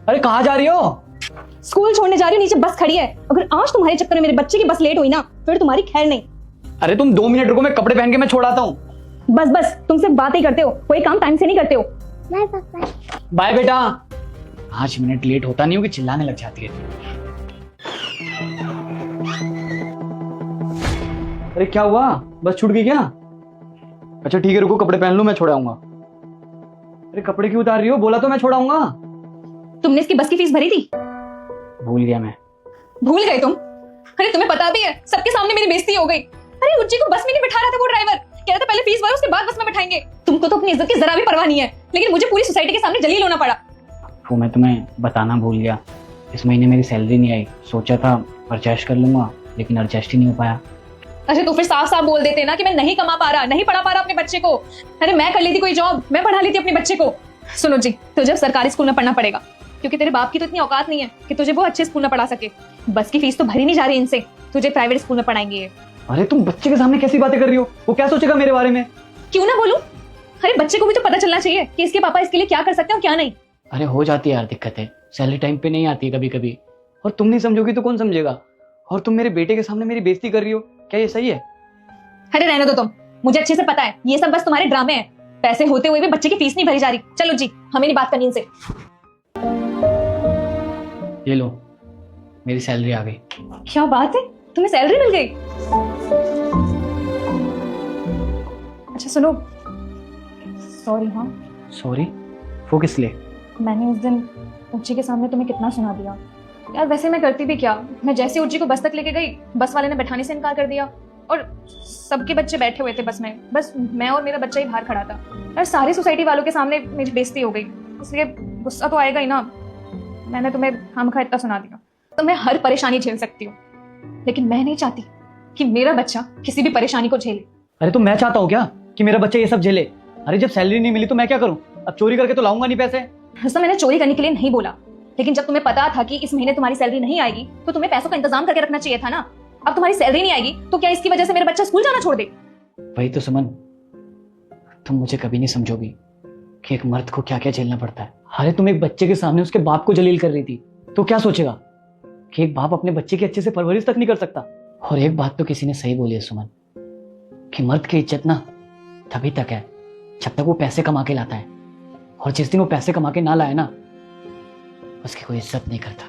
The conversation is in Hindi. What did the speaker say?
अरे कहाँ जा रही हो? स्कूल छोड़ने जा रही हूँ, नीचे बस खड़ी है। अगर आज तुम्हारे चक्कर में मेरे बच्चे की बस लेट हुई ना, फिर तुम्हारी खैर नहीं। अरे तुम 2 मिनट रुको, मैं कपड़े पहन के मैं छोड़ आता हूँ। बस बस, तुम सिर्फ बातें ही करते हो, कोई काम टाइम से नहीं करते हो। बाय पापा। बाय बेटा। 5 मिनट लेट होता नहीं हो कि चिल्लाने लग जाती है। अरे क्या हुआ, बस छूट गई क्या? अच्छा ठीक है, रुको कपड़े पहन लूं, मैं छोड़ाऊंगा। अरे कपड़े क्यों उतार रही हो? बोला तो मैं छोड़ाऊंगा। तुमने इसकी बस की फीस भरी थी? भूल गया मैं। भूल गए तुम? अरे तुम्हें पता भी है, सबके सामने मेरी बेइज्जती हो गई। अरे उज्जी को बस में नहीं बिठा रहा था वो ड्राइवर, कह रहा था पहले फीस भरो उसके बाद बस में बैठाएंगे। तुमको तो अपनी इज्जत की जरा भी परवाह नहीं है, लेकिन मुझे पूरी सोसाइटी के सामने जलील होना पड़ा। वो मैं तुम्हें बताना भूल गया, इस महीने मेरी सैलरी नहीं आई। सोचा था परचेज कर लूंगा, लेकिन एडजस्ट ही नहीं हो पाया। अरे तो फिर साफ साफ बोल देते ना कि मैं नहीं कमा पा रहा, नहीं पढ़ा पा रहा अपने बच्चे को। अरे मैं कर लेती कोई जॉब, मैं पढ़ा लेती अपने बच्चे को। सुनो जी, तुझे अब सरकारी स्कूल में पढ़ना पड़ेगा, क्योंकि तेरे बाप की तो इतनी औकात नहीं है कि तुझे वो अच्छे स्कूल में पढ़ा सके। बस की फीस तो भरी नहीं जा रही इनसे, तुझे प्राइवेट स्कूल में पढ़ाएंगे ये। अरे तुम बच्चे के सामने कैसी बातें कर रही हो? वो क्या सोचेगा मेरे बारे में? क्यों ना बोलूं? अरे बच्चे को भी तो पता चलना चाहिए कि इसके पापा इसके लिए क्या कर सकते हैं और क्या नहीं। अरे हो जाती है यार दिक्कतें, सैलरी टाइम पे नहीं आती कभी कभी, और तुम नहीं समझोगी तो कौन समझेगा? और तुम मेरे बेटे के सामने मेरी बेइज्जती कर रही हो, क्या ये सही है? अरे रहने दो तुम, मुझे अच्छे से पता है ये सब बस तुम्हारे ड्रामे हैं। पैसे होते हुए भी बच्चे की फीस नहीं भरी जा रही। चलो जी, हमें नहीं बात करनी इनसे। ये लो, मेरी सैलरी आ गई। क्या बात है, तुम्हें सैलरी मिल गई? अच्छा सुनो, सॉरी। हाँ सॉरी? वो किस लिए? मैंने उस दिन उज्जी के सामने तुम्हें कितना सुना दिया यार। वैसे मैं करती भी क्या, मैं जैसे उज्जी को बस तक लेके गई, बस वाले ने बैठाने से इनकार कर दिया और सबके बच्चे बैठे हुए थे बस में, बस मैं और मेरा बच्चा ही बाहर खड़ा था। यार सारी सोसाइटी वालों के सामने मेरी बेइज्जती हो गई, इसलिए गुस्सा तो आएगा ही ना। मैंने तुम्हें खामखा इतना सुना दिया। तो मैं हर परेशानी झेल सकती हूँ, लेकिन मैं नहीं चाहती कि मेरा बच्चा किसी भी परेशानी को झेले। अरे तो मैं चाहता हूँ क्या कि मेरा बच्चा ये सब झेले? अरे जब सैलरी नहीं मिली तो मैं क्या करूँ? अब चोरी करके तो लाऊंगा नहीं पैसे। दोस्तों मैंने चोरी करने के लिए नहीं बोला, लेकिन जब तुम्हें पता था कि इस महीने तुम्हारी सैलरी नहीं आएगी तो तुम्हें पैसों का इंतजाम करके रखना चाहिए था ना। अब तुम्हारी सैलरी नहीं आएगी तो क्या इसकी वजह से मेरा बच्चा स्कूल जाना छोड़ दे? वही तो सुमन, तुम मुझे कभी नहीं समझोगी कि एक मर्द को क्या क्या झेलना पड़ता है। अरे तुम एक बच्चे के सामने उसके बाप को जलील कर रही थी, तो क्या सोचेगा कि एक बाप अपने बच्चे की अच्छे से परवरिश तक नहीं कर सकता। और एक बात तो किसी ने सही बोली है सुमन, कि मर्द की इज्जत ना तभी तक है जब तक वो पैसे कमा के लाता है, और जिस दिन वो पैसे कमा के ना लाए ना, उसकी कोई इज्जत नहीं करता।